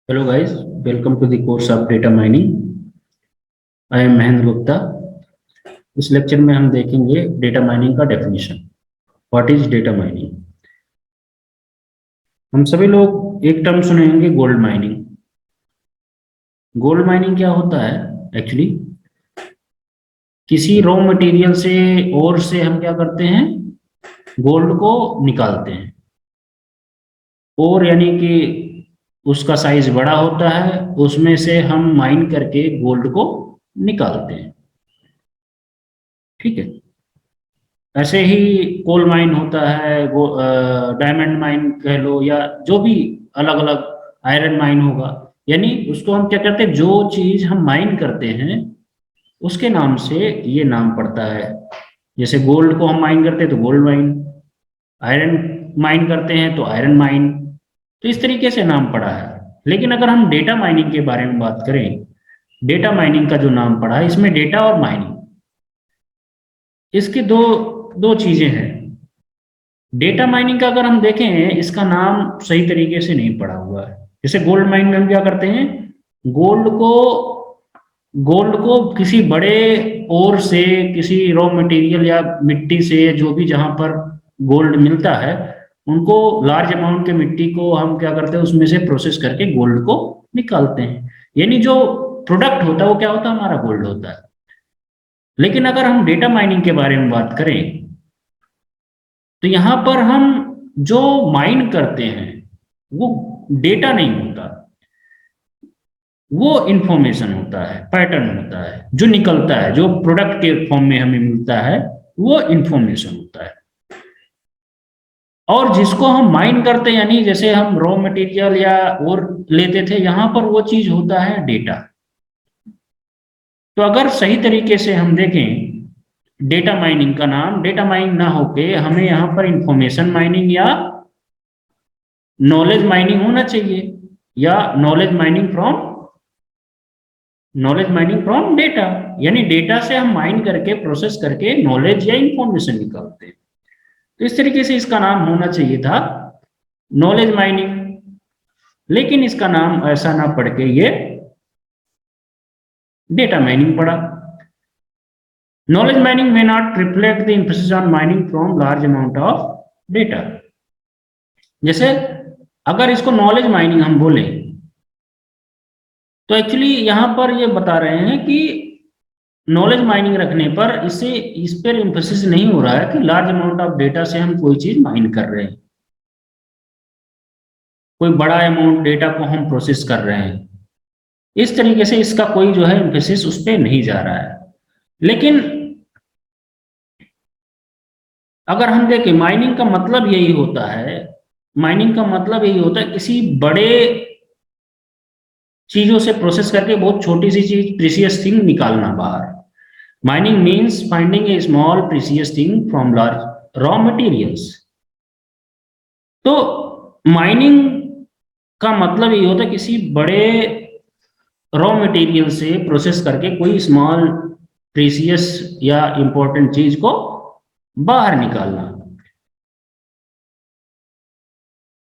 Hello guys, welcome to the course of data mining. I am Mahendra Gupta. इस lecture में हम देखेंगे डेटा माइनिंग का definition. What is data mining? हम सभी लोग एक टर्म सुने होंगे, गोल्ड माइनिंग। गोल्ड माइनिंग क्या होता है? एक्चुअली किसी रॉ मटेरियल से और से हम क्या करते हैं, गोल्ड को निकालते हैं। और यानी कि उसका साइज बड़ा होता है, उसमें से हम माइन करके गोल्ड को निकालते हैं। ठीक है। ऐसे ही कोल माइन होता है, वो डायमंड माइन कह लो, या जो भी अलग अलग, आयरन माइन होगा। यानी उसको हम क्या करते हैं, जो चीज हम माइन करते हैं उसके नाम से ये नाम पड़ता है। जैसे गोल्ड को हम माइन करते हैं तो गोल्ड माइन, आयरन माइन करते हैं तो आयरन माइन। तो इस तरीके से नाम पड़ा है। लेकिन अगर हम डेटा माइनिंग के बारे में बात करें, डेटा माइनिंग का जो नाम पड़ा है, इसमें डेटा और माइनिंग, इसकी दो दो चीजें हैं। डेटा माइनिंग का अगर हम देखें, इसका नाम सही तरीके से नहीं पड़ा हुआ है। जैसे गोल्ड माइन में हम क्या करते हैं, गोल्ड को गोल्ड को किसी बड़े ओर से, किसी रॉ मटेरियल या मिट्टी से, जो भी जहां पर गोल्ड मिलता है, उनको लार्ज अमाउंट के मिट्टी को हम क्या करते हैं, उसमें से प्रोसेस करके गोल्ड को निकालते हैं। यानी जो प्रोडक्ट होता है वो क्या होता है, हमारा गोल्ड होता है। लेकिन अगर हम डेटा माइनिंग के बारे में बात करें तो यहां पर हम जो माइन करते हैं वो डेटा नहीं होता, वो इंफॉर्मेशन होता है, पैटर्न होता है जो निकलता है, जो प्रोडक्ट के फॉर्म में हमें मिलता है, वो इंफॉर्मेशन होता है। और जिसको हम माइन करते हैं, यानी जैसे हम रॉ मटेरियल या और लेते थे, यहां पर वो चीज होता है डेटा। तो अगर सही तरीके से हम देखें, डेटा माइनिंग का नाम डेटा माइनिंग ना होके हमें यहाँ पर इंफॉर्मेशन माइनिंग या नॉलेज माइनिंग होना चाहिए, या नॉलेज माइनिंग फ्रॉम डेटा। यानी डेटा से हम माइन करके, प्रोसेस करके नॉलेज या इंफॉर्मेशन निकालते हैं। तो इस तरीके से इसका नाम होना चाहिए था नॉलेज माइनिंग। लेकिन इसका नाम ऐसा ना पढ़ के ये डेटा माइनिंग पड़ा। Knowledge mining may not reflect the emphasis on mining from large amount of data। जैसे अगर इसको नॉलेज माइनिंग हम बोले तो एक्चुअली यहां पर ये बता रहे हैं कि नॉलेज माइनिंग रखने पर इस पर एम्फेसिस नहीं हो रहा है कि लार्ज अमाउंट ऑफ डेटा से हम कोई चीज माइन कर रहे हैं, कोई बड़ा अमाउंट डेटा को हम प्रोसेस कर रहे हैं। इस तरीके से इसका कोई जो है एम्फेसिस उस पर नहीं जा रहा है। लेकिन अगर हम देखें, माइनिंग का मतलब यही होता है, माइनिंग का मतलब यही होता है किसी बड़े चीजों से प्रोसेस करके बहुत छोटी सी चीज, प्रीसियस थिंग निकालना बाहर। Mining means finding A small precious thing from large raw materials. तो माइनिंग का मतलब ये होता है किसी बड़े रॉ मटेरियल से प्रोसेस करके कोई स्मॉल प्रीसियस या इंपॉर्टेंट चीज को बाहर निकालना।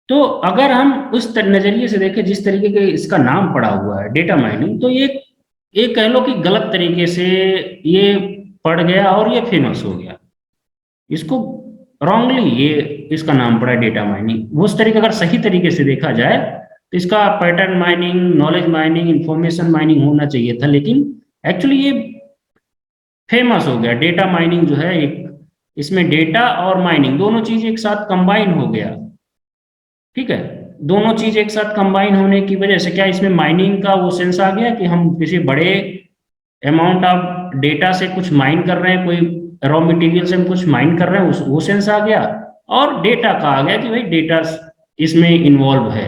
तो अगर हम उस नजरिए से देखें, जिस तरीके के इसका नाम पड़ा हुआ है डेटा माइनिंग, तो ये कह लो कि गलत तरीके से ये पड़ गया और ये फेमस हो गया। इसको रॉन्गली ये इसका नाम पड़ा है डेटा माइनिंग। उस तरीके अगर सही तरीके से देखा जाए तो इसका pattern mining, knowledge mining, information mining होना चाहिए था। लेकिन एक्चुअली ये फेमस हो गया डेटा माइनिंग जो है, एक इसमें डेटा और माइनिंग दोनों चीज एक साथ कंबाइन हो गया। ठीक है, दोनों चीज एक साथ कंबाइन होने की वजह से क्या इसमें माइनिंग का वो सेंस आ गया कि हम किसी बड़े अमाउंट ऑफ डेटा से कुछ माइन कर रहे हैं, कोई रॉ मटेरियल से हम कुछ माइन कर रहे हैं, वो सेंस आ गया। और डेटा का आ गया कि भाई डेटा इसमें इन्वॉल्व है।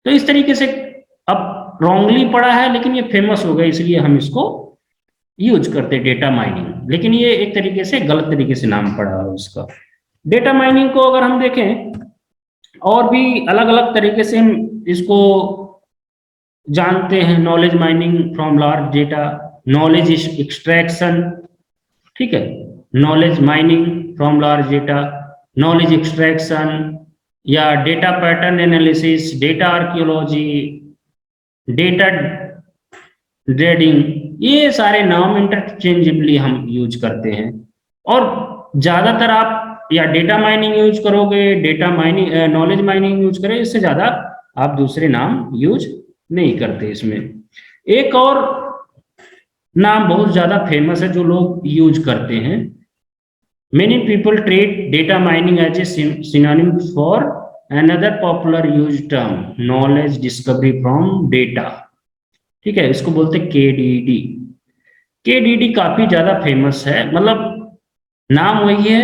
तो इस तरीके से अब रॉन्गली पड़ा है, लेकिन ये फेमस हो गया, इसलिए हम इसको यूज करते डेटा माइनिंग। लेकिन ये एक तरीके से गलत तरीके से नाम पड़ा है उसका। डेटा माइनिंग को अगर हम देखें, और भी अलग अलग तरीके से हम इसको जानते हैं। Knowledge mining from large data, knowledge extraction, ठीक है, knowledge mining from large data, knowledge extraction, या data pattern analysis, data archaeology, data dredging, ये सारे नाम इंटरचेंजेबली हम यूज करते हैं। और ज्यादातर आप या डेटा माइनिंग यूज करोगे, data mining knowledge mining use करें, इससे ज्यादा आप दूसरे नाम यूज नहीं करते इसमें। एक और नाम बहुत ज्यादा फेमस है जो लोग यूज करते हैं। Many people treat data mining as a synonym for another popular use term knowledge discovery from data. ठीक है, इसको बोलते हैं केडीडी। केडीडी काफी ज्यादा फेमस है, मतलब नाम वही है,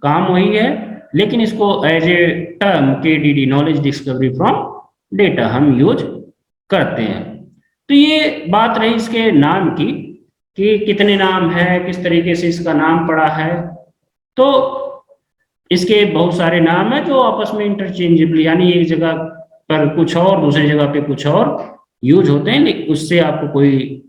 काम वही है, लेकिन इसको as a term KDD knowledge discovery from data हम यूज करते हैं। तो ये बात रही इसके नाम की कि कितने नाम है, किस तरीके से इसका नाम पड़ा है। तो इसके बहुत सारे नाम है जो आपस में इंटरचेंजेबली, यानी एक जगह पर कुछ और दूसरी जगह पे कुछ और यूज होते हैं, लेकिन उससे आपको कोई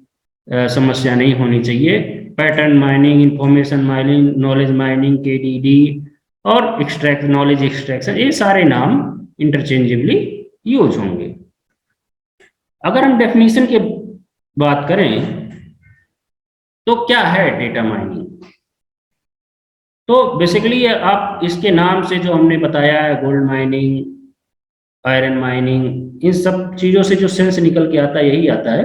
समस्या नहीं होनी चाहिए। Pattern mining, information mining, knowledge mining, KDD और एक्सट्रैक्ट नॉलेज एक्सट्रैक्शन, ये सारे नाम इंटरचेंजेबली यूज होंगे। अगर हम डेफिनेशन की बात करें तो क्या है डेटा माइनिंग? तो बेसिकली आप इसके नाम से जो हमने बताया है, गोल्ड माइनिंग, आयरन माइनिंग, इन सब चीजों से जो सेंस निकल के आता है यही आता है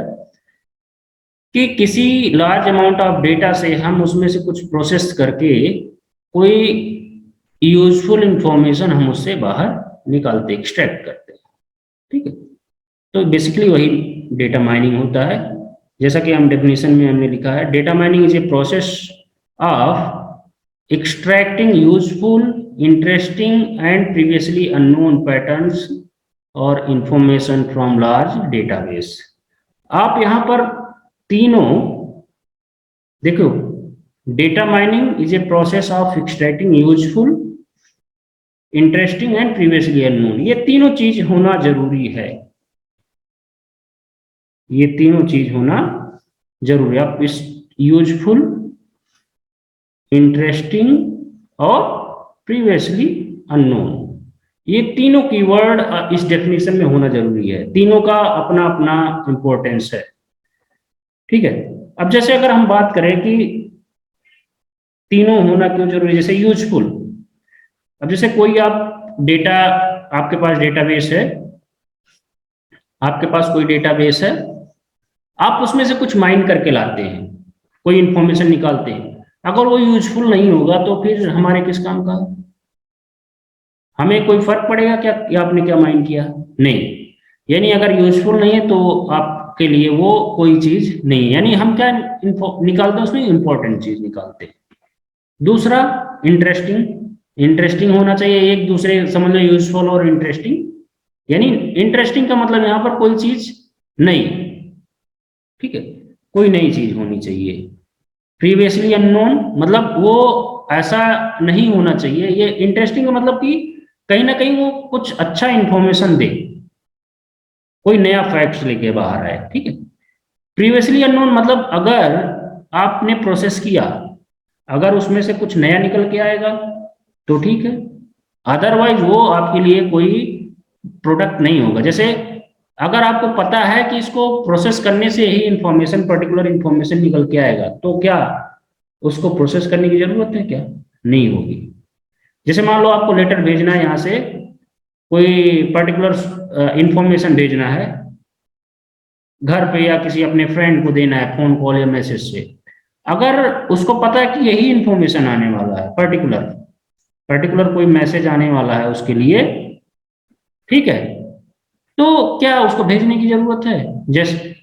कि किसी लार्ज अमाउंट ऑफ डेटा से हम उसमें से कुछ प्रोसेस करके कोई यूजफुल इंफॉर्मेशन हम उससे बाहर निकालते, एक्सट्रैक्ट करते हैं। ठीक है, तो बेसिकली वही डेटा माइनिंग होता है। जैसा कि हम डेफिनेशन में हमने लिखा है, data mining is a process of extracting useful, interesting and previously unknown patterns और इंफॉर्मेशन फ्रॉम लार्ज डेटाबेस। आप यहाँ पर तीनों देखो, data mining is a process of extracting useful, interesting and previously unknown, ये तीनों चीज होना जरूरी है। ये तीनों चीज होना जरूरी है। आप इस यूजफुल, इंटरेस्टिंग और प्रीवियसली अननोन, ये तीनों कीवर्ड इस डेफिनेशन में होना जरूरी है। तीनों का अपना अपना इंपॉर्टेंस है। ठीक है, अब जैसे अगर हम बात करें कि तीनों होना क्यों जरूरी है, जैसे यूजफुल, अब जैसे कोई आप डेटा, आपके पास डेटाबेस है, आपके पास कोई डेटाबेस है, आप उसमें से कुछ माइन करके लाते हैं, कोई इंफॉर्मेशन निकालते हैं, अगर वो यूजफुल नहीं होगा तो फिर हमारे किस काम का? हमें कोई फर्क पड़ेगा क्या कि आपने क्या माइन किया? नहीं। यानी अगर यूजफुल नहीं है तो आपके लिए वो कोई चीज नहीं है। यानी हम क्या निकालते हैं उसमें? इंपॉर्टेंट चीज निकालते हैं। दूसरा, इंटरेस्टिंग, इंटरेस्टिंग होना चाहिए। एक दूसरे समझ लो, यूजफुल और इंटरेस्टिंग, यानी इंटरेस्टिंग का मतलब यहाँ पर कोई चीज नहीं, ठीक है, कोई नई चीज होनी चाहिए। प्रीवियसली अननोन मतलब वो ऐसा नहीं होना चाहिए। ये इंटरेस्टिंग का मतलब कि कहीं ना कहीं वो कुछ अच्छा इंफॉर्मेशन दे, कोई नया फैक्ट्स लेके बाहर आए। ठीक है। प्रीवियसली अननोन मतलब अगर आपने प्रोसेस किया, अगर उसमें से कुछ नया निकल के आएगा तो ठीक है, अदरवाइज वो आपके लिए कोई प्रोडक्ट नहीं होगा। जैसे अगर आपको पता है कि इसको प्रोसेस करने से ही इंफॉर्मेशन, पर्टिकुलर इंफॉर्मेशन निकल के आएगा, तो क्या उसको प्रोसेस करने की जरूरत है? क्या नहीं होगी। जैसे मान लो आपको लेटर भेजना है, यहाँ से कोई पर्टिकुलर इंफॉर्मेशन भेजना है घर पे, या किसी अपने फ्रेंड को देना है फोन कॉल या मैसेज से, अगर उसको पता है कि यही इंफॉर्मेशन आने वाला है, पर्टिकुलर पर्टिकुलर कोई मैसेज आने वाला है उसके लिए, ठीक है, तो क्या उसको भेजने की जरूरत है? जैसे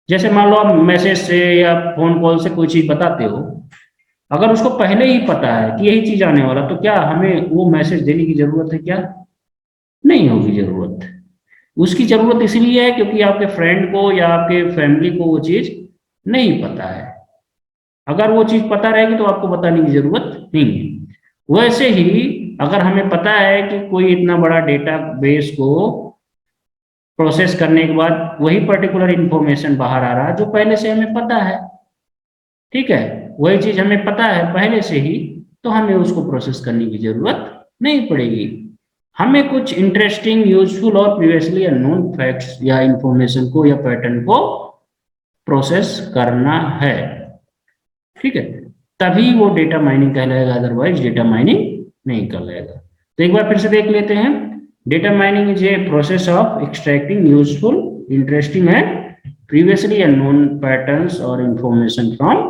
जैसे मान लो आप मैसेज से या फोन कॉल से कोई चीज बताते हो, अगर उसको पहले ही पता है कि यही चीज आने वाला, तो क्या हमें वो मैसेज देने की जरूरत है? क्या नहीं होगी जरूरत। उसकी जरूरत इसलिए है क्योंकि आपके फ्रेंड को या आपके फैमिली को वो चीज नहीं पता है। अगर वो चीज पता रहेगी तो आपको बताने की जरूरत नहीं है। वैसे ही अगर हमें पता है कि कोई इतना बड़ा डेटा बेस को प्रोसेस करने के बाद वही पर्टिकुलर इंफॉर्मेशन बाहर आ रहा है जो पहले से हमें पता है, ठीक है, वही चीज हमें पता है पहले से ही, तो हमें उसको प्रोसेस करने की जरूरत नहीं पड़ेगी। हमें कुछ इंटरेस्टिंग, यूजफुल और प्रीवियसली अननोन फैक्ट्स या इंफॉर्मेशन को या पैटर्न को प्रोसेस करना है, ठीक है, तभी वो डेटा माइनिंग कहलाएगा, अदरवाइज डेटा माइनिंग नहीं कहलाएगा। तो एक बार फिर से देख लेते हैं। Data mining is a process of extracting useful, interesting and previously unknown patterns और इंफॉर्मेशन फ्रॉम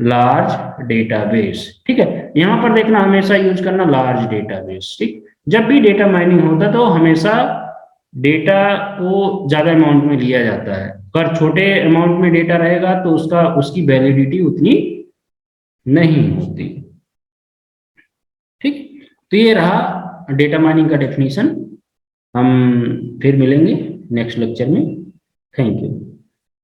लार्ज डेटाबेस, ठीक है। यहां पर देखना, हमेशा यूज करना लार्ज डेटाबेस, ठीक। जब भी डेटा माइनिंग होता है तो हमेशा डेटा को ज्यादा अमाउंट में लिया जाता है। अगर छोटे अमाउंट में डेटा रहेगा तो उसकी वैलिडिटी उतनी नहीं होती, ठीक। तो ये रहा डेटा माइनिंग का डेफिनेशन। हम फिर मिलेंगे नेक्स्ट लेक्चर में। Thank you.